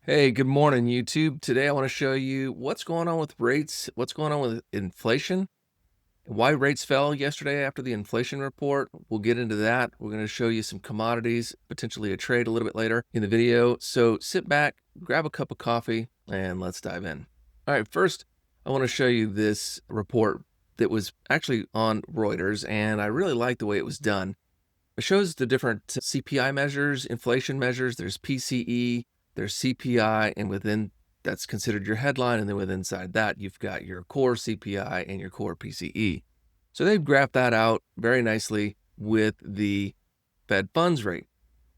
Hey, good morning, YouTube. Today I want to show you what's going on with rates, what's going on with inflation, why rates fell yesterday after the inflation report. We'll get into that. We're going to show you some commodities, potentially a trade a little bit later in the video. So sit back, grab a cup of coffee, and let's dive in. All right, first, I want to show you this report that was actually on Reuters, and I really like the way it was done. It shows the different CPI measures, inflation measures. There's PCE, there's CPI, and within that's considered your headline. And then within inside that, you've got your core CPI and your core PCE. So they've graphed that out very nicely with the Fed funds rate.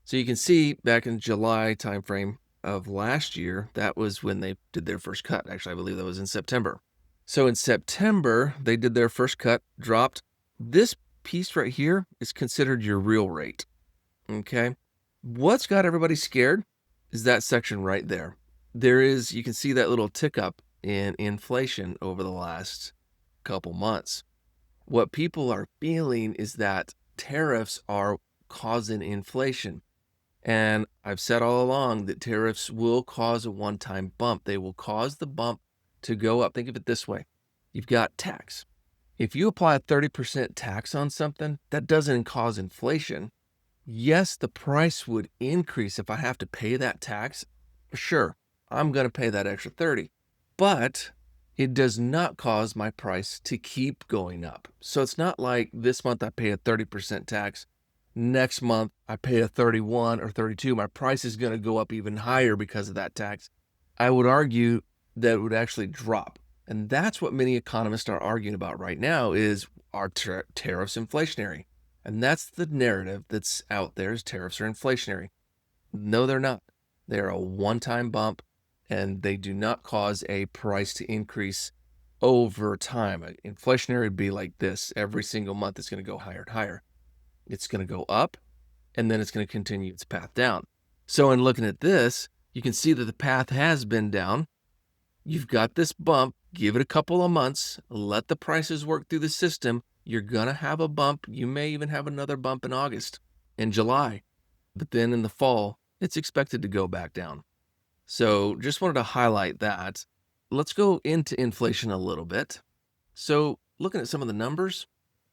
So you can see back in July timeframe of last year, that was when they did their first cut. Actually, I believe that was in September. So in September, they did their first cut, dropped. This piece right here is considered your real rate. Okay. What's got everybody scared is that section right there. You can see that little tick up in inflation over the last couple months. What people are feeling is that tariffs are causing inflation. And I've said all along that tariffs will cause a one-time bump. They will cause the bump to go up. Think of it this way. You've got tax. If you apply a 30% tax on something, that doesn't cause inflation. Yes, the price would increase if I have to pay that tax. Sure, I'm going to pay that extra 30, but it does not cause my price to keep going up. So it's not like this month I pay a 30% tax. Next month I pay a 31 or 32. My price is going to go up even higher because of that tax. I would argue that it would actually drop. And that's what many economists are arguing about right now is, are tariffs inflationary? And that's the narrative that's out there, is tariffs are inflationary. No, they're not. They're a one-time bump, and they do not cause a price to increase over time. Inflationary would be like this. Every single month it's going to go higher and higher. It's going to go up, and then it's going to continue its path down. So in looking at this, you can see that the path has been down. You've got this bump. Give it a couple of months. Let the prices work through the system. You're going to have a bump. You may even have another bump in August and July. But then in the fall, it's expected to go back down. So just wanted to highlight that. Let's go into inflation a little bit. So looking at some of the numbers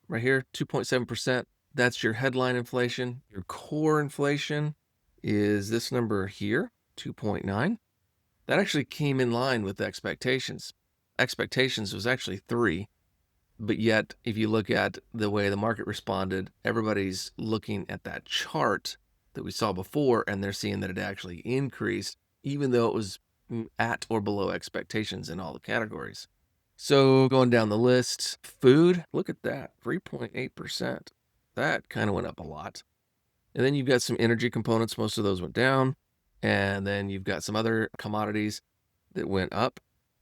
right here, 2.7%. That's your headline inflation. Your core inflation is this number here, 2.9. That actually came in line with expectations. Expectations was actually 3, but yet if you look at the way the market responded, everybody's looking at that chart that we saw before, and they're seeing that it actually increased, even though it was at or below expectations in all the categories. So going down the list, food, look at that, 3.8%. That kind of went up a lot. And then you've got some energy components. Most of those went down. And then you've got some other commodities that went up.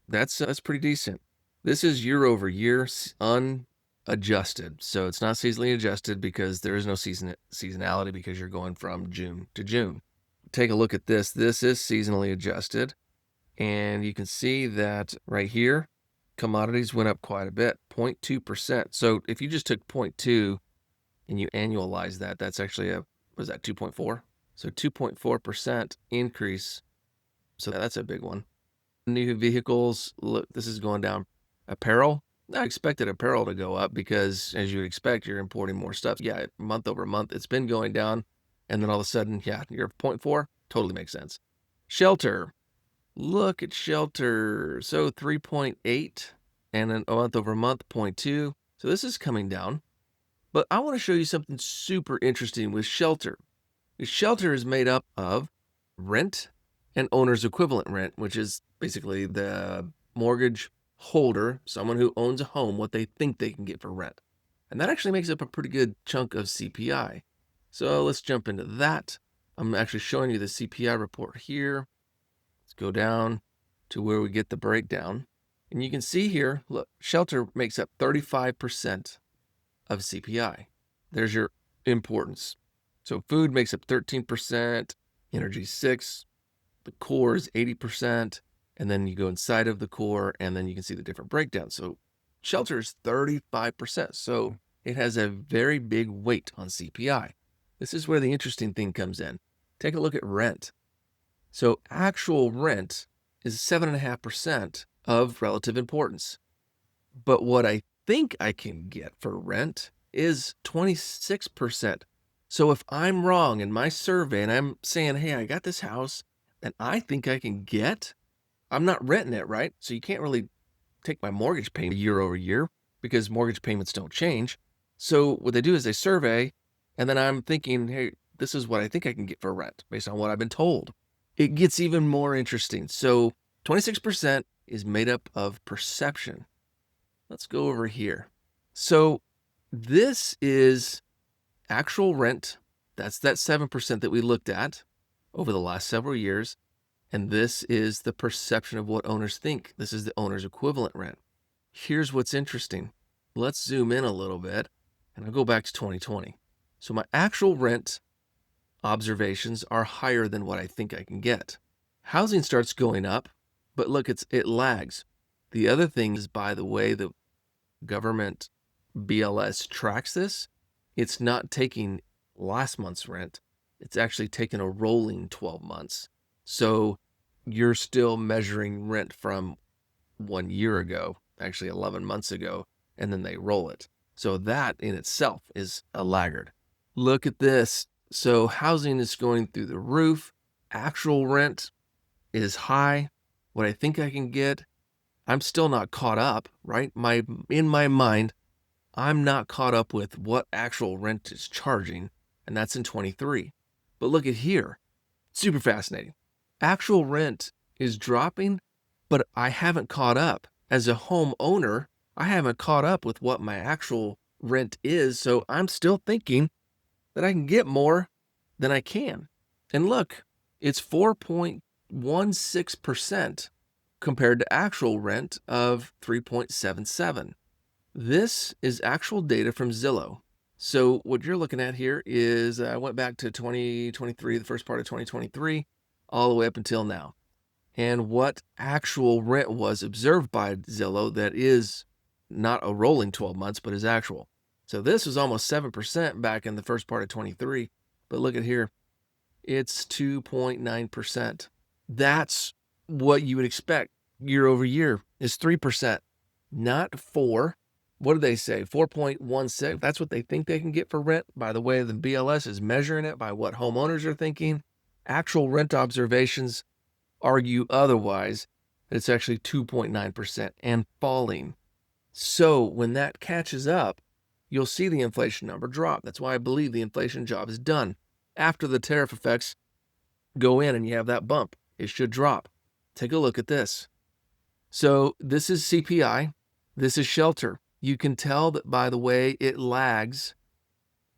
That's pretty decent. This is year over year unadjusted. So it's not seasonally adjusted because there is no seasonality because you're going from June to June. Take a look at this. This is seasonally adjusted. And you can see that right here, commodities went up quite a bit, 0.2%. So if you just took 0.2 and you annualize that, that's actually was that 2.4? So 2.4% increase. So that's a big one. New vehicles, look, this is going down. Apparel, I expected apparel to go up because, as you would expect, you're importing more stuff. Yeah, month over month, it's been going down. And then all of a sudden, yeah, you're 0.4, totally makes sense. Shelter, look at shelter. So 3.8, and then month over month, 0.2. So this is coming down. But I want to show you something super interesting with shelter. Shelter is made up of rent and owner's equivalent rent, which is basically the mortgage holder, someone who owns a home, what they think they can get for rent. And that actually makes up a pretty good chunk of CPI. So let's jump into that. I'm actually showing you the CPI report here. Let's go down to where we get the breakdown. And you can see here, look, shelter makes up 35% of CPI. There's your importance. So food makes up 13%, energy 6%, the core is 80%, and then you go inside of the core, and then you can see the different breakdowns. So shelter is 35%, so it has a very big weight on CPI. This is where the interesting thing comes in. Take a look at rent. So actual rent is 7.5% of relative importance. But what I think I can get for rent is 26%. So if I'm wrong in my survey and I'm saying, hey, I got this house and I think I can get, I'm not renting it, right? So you can't really take my mortgage payment year over year because mortgage payments don't change. So what they do is they survey, and then I'm thinking, hey, this is what I think I can get for rent based on what I've been told. It gets even more interesting. So 26% is made up of perception. Let's go over here. So this is actual rent. That's that 7% that we looked at over the last several years. And this is the perception of what owners think. This is the owner's equivalent rent. Here's what's interesting. Let's zoom in a little bit and I'll go back to 2020. So my actual rent observations are higher than what I think I can get. Housing starts going up, but look, it lags. The other thing is, by the way, the government BLS tracks this, it's not taking last month's rent. It's actually taking a rolling 12 months. So you're still measuring rent from 1 year ago, actually 11 months ago, and then they roll it. So that in itself is a laggard. Look at this. So housing is going through the roof. Actual rent is high. What I think I can get, I'm still not caught up, right? In my mind, I'm not caught up with what actual rent is charging, and that's in 23. But look at here. Super fascinating. Actual rent is dropping, but I haven't caught up. As a homeowner, I haven't caught up with what my actual rent is, so I'm still thinking that I can get more than I can. And look, it's 4.16% compared to actual rent of 3.77. This is actual data from Zillow. So what you're looking at here is I went back to 2023, the first part of 2023, all the way up until now. And what actual rent was observed by Zillow that is not a rolling 12 months, but is actual. So this was almost 7% back in the first part of 23. But look at here, it's 2.9%. That's what you would expect year over year is 3%, not 4. What do they say? 4.16. That's what they think they can get for rent. By the way, the BLS is measuring it by what homeowners are thinking. Actual rent observations argue otherwise. It's actually 2.9% and falling. So when that catches up, you'll see the inflation number drop. That's why I believe the inflation job is done. After the tariff effects go in and you have that bump, it should drop. Take a look at this. So this is CPI. This is shelter. You can tell that, by the way, it lags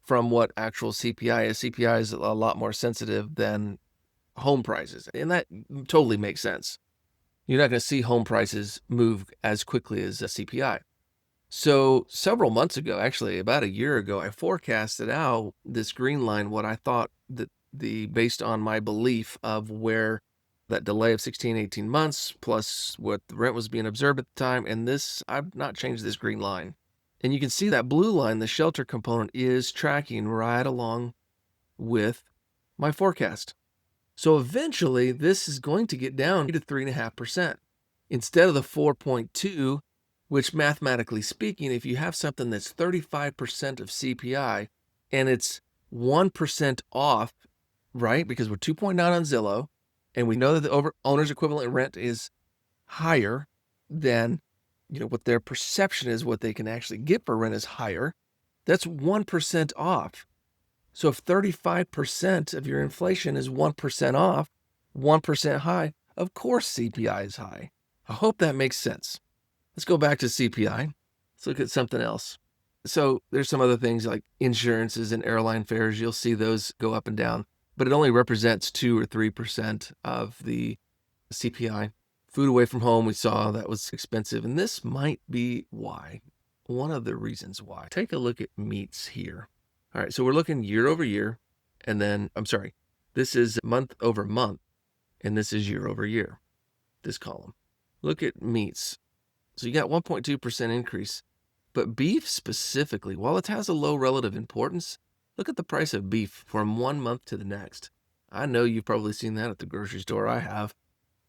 from what actual CPI is. CPI is a lot more sensitive than home prices, and that totally makes sense. You're not going to see home prices move as quickly as a CPI. So several months ago, actually about a year ago, I forecasted out this green line, what I thought that based on my belief of where that delay of 16, 18 months, plus what the rent was being observed at the time. And this, I've not changed this green line. And you can see that blue line, the shelter component, is tracking right along with my forecast. So eventually this is going to get down to 3.5% instead of the 4.2, which mathematically speaking, if you have something that's 35% of CPI and it's 1% off, right? Because we're 2.9 on Zillow, and we know that the owner's equivalent rent is higher than, what their perception is, what they can actually get for rent is higher. That's 1% off. So if 35% of your inflation is 1% off, 1% high, of course CPI is high. I hope that makes sense. Let's go back to CPI. Let's look at something else. So there's some other things like insurances and airline fares. You'll see those go up and down, but it only represents 2 or 3% of the CPI. Food away from home, we saw that was expensive, and this might be why. One of the reasons why. Take a look at meats here. All right, so we're looking year over year, and then, this is month over month, and this is year over year, this column. Look at meats. So you got 1.2% increase, but beef specifically, while it has a low relative importance, look at the price of beef from 1 month to the next. I know you've probably seen that at the grocery store. I have.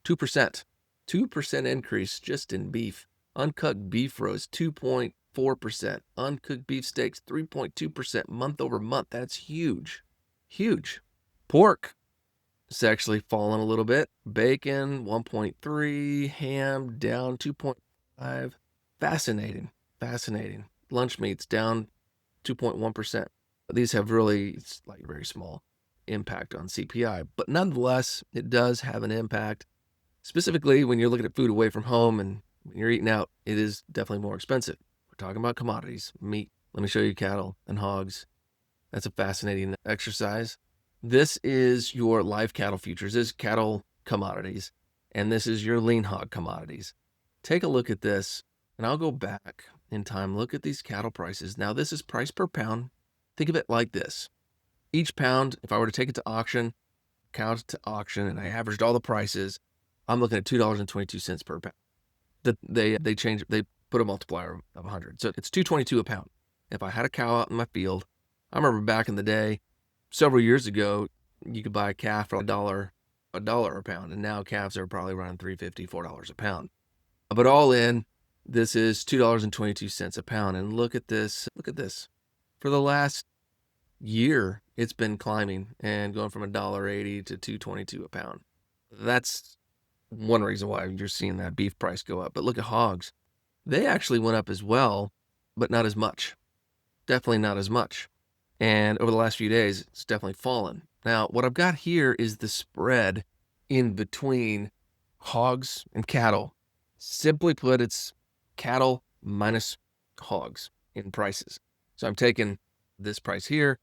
2%. 2% increase just in beef. Uncut beef roast, 2.4%. Uncooked beef steaks, 3.2% month over month. That's huge. Huge. Pork, it's actually fallen a little bit. Bacon, 1.3. Ham, down 2.5. Fascinating. Fascinating. Lunch meats, down 2.1%. These have really, like, very small impact on CPI, but nonetheless, it does have an impact. Specifically, when you're looking at food away from home and when you're eating out, it is definitely more expensive. We're talking about commodities, meat. Let me show you cattle and hogs. That's a fascinating exercise. This is your live cattle futures. This is cattle commodities, and this is your lean hog commodities. Take a look at this, and I'll go back in time. Look at these cattle prices. Now, this is price per pound. Think of it like this. Each pound, if I were to take it to auction, count it to auction, and I averaged all the prices, I'm looking at $2.22 per pound. They put a multiplier of 100. So it's $2.22 a pound. If I had a cow out in my field, I remember back in the day, several years ago, you could buy a calf for a dollar a pound, and now calves are probably around $3.50, $4 a pound. But all in, this is $2.22 a pound. And look at this. Look at this. For the last year, it's been climbing and going from $1.80 to $2.22 a pound. That's one reason why you're seeing that beef price go up. But look at hogs. They actually went up as well, but not as much. Definitely not as much. And over the last few days, it's definitely fallen. Now, what I've got here is the spread in between hogs and cattle. Simply put, it's cattle minus hogs in prices. So I'm taking this price here,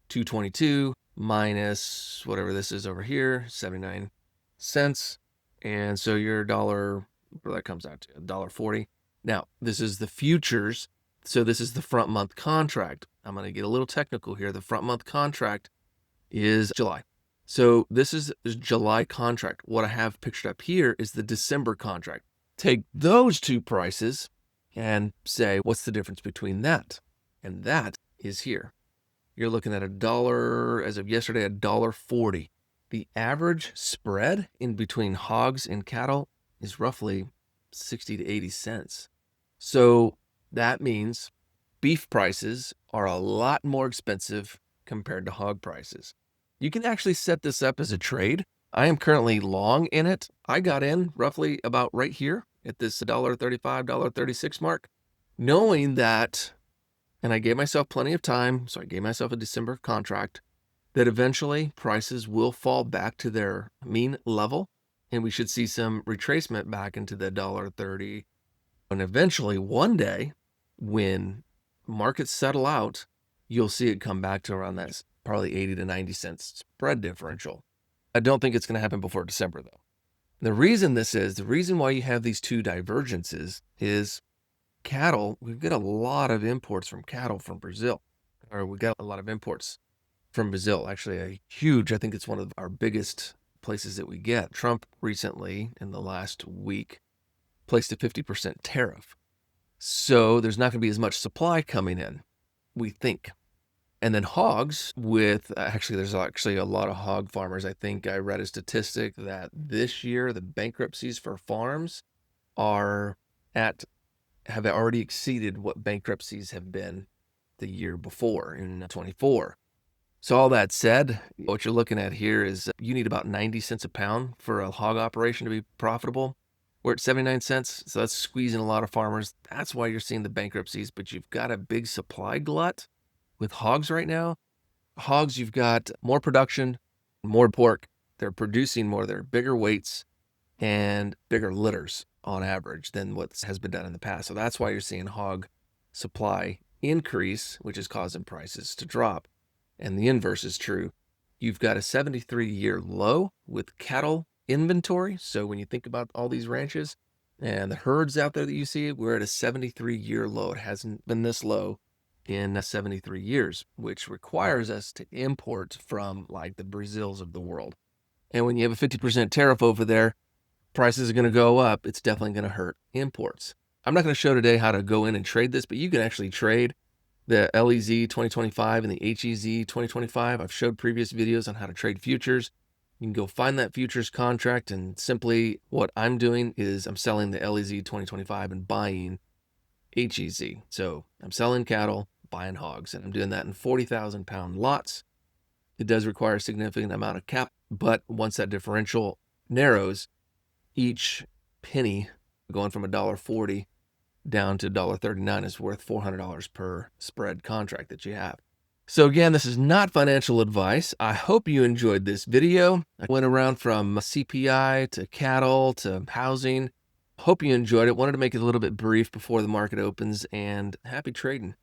222 minus whatever this is over here, 79 cents. And so your dollar, where that comes out to, $1.40. Now, this is the futures. So this is the front month contract. I'm going to get a little technical here. The front month contract is July. So this is July contract. What I have pictured up here is the December contract. Take those two prices and say, what's the difference between that? And that is here. You're looking at $1, as of yesterday, $1.40. The average spread in between hogs and cattle is roughly 60 to 80 cents. So that means beef prices are a lot more expensive compared to hog prices. You can actually set this up as a trade. I am currently long in it. I got in roughly about right here at this $1.35, $1.36 mark, knowing that, and I gave myself plenty of time, so I gave myself a December contract, that eventually prices will fall back to their mean level, and we should see some retracement back into the $1.30. And eventually, one day, when markets settle out, you'll see it come back to around that probably 80 to 90 cents spread differential. I don't think it's going to happen before December, though. The reason why you have these two divergences is cattle. We've got a lot of imports from cattle from Brazil, or we got a lot of imports from Brazil. Actually, I think it's one of our biggest places that we get. Trump recently, in the last week, placed a 50% tariff. So there's not going to be as much supply coming in, we think. And then hogs there's actually a lot of hog farmers. I think I read a statistic that this year, the bankruptcies for farms have already exceeded what bankruptcies have been the year before in 24. So all that said, what you're looking at here is you need about 90 cents a pound for a hog operation to be profitable. We're at 79 cents, so that's squeezing a lot of farmers. That's why you're seeing the bankruptcies, but you've got a big supply glut with hogs right now. Hogs, you've got more production, more pork. They're producing more. They're bigger weights and bigger litters on average than what has been done in the past. So that's why you're seeing hog supply increase, which is causing prices to drop. And the inverse is true. You've got a 73-year low with cattle inventory. So when you think about all these ranches and the herds out there that you see, we're at a 73-year low. It hasn't been this low in 73 years, which requires us to import from like the Brazils of the world. And when you have a 50% tariff over there, prices are going to go up. It's definitely going to hurt imports. I'm not going to show today how to go in and trade this, but you can actually trade the LEZ 2025 and the HEZ 2025. I've showed previous videos on how to trade futures. You can go find that futures contract, and simply what I'm doing is I'm selling the LEZ 2025 and buying HEZ. So I'm selling cattle, buying hogs, and I'm doing that in 40,000 pound lots. It does require a significant amount of cap, but once that differential narrows, each penny going from $1.40 down to $1.39 is worth $400 per spread contract that you have. So again, this is not financial advice. I hope you enjoyed this video. I went around from CPI to cattle to housing. Hope you enjoyed it. Wanted to make it a little bit brief before the market opens, and happy trading.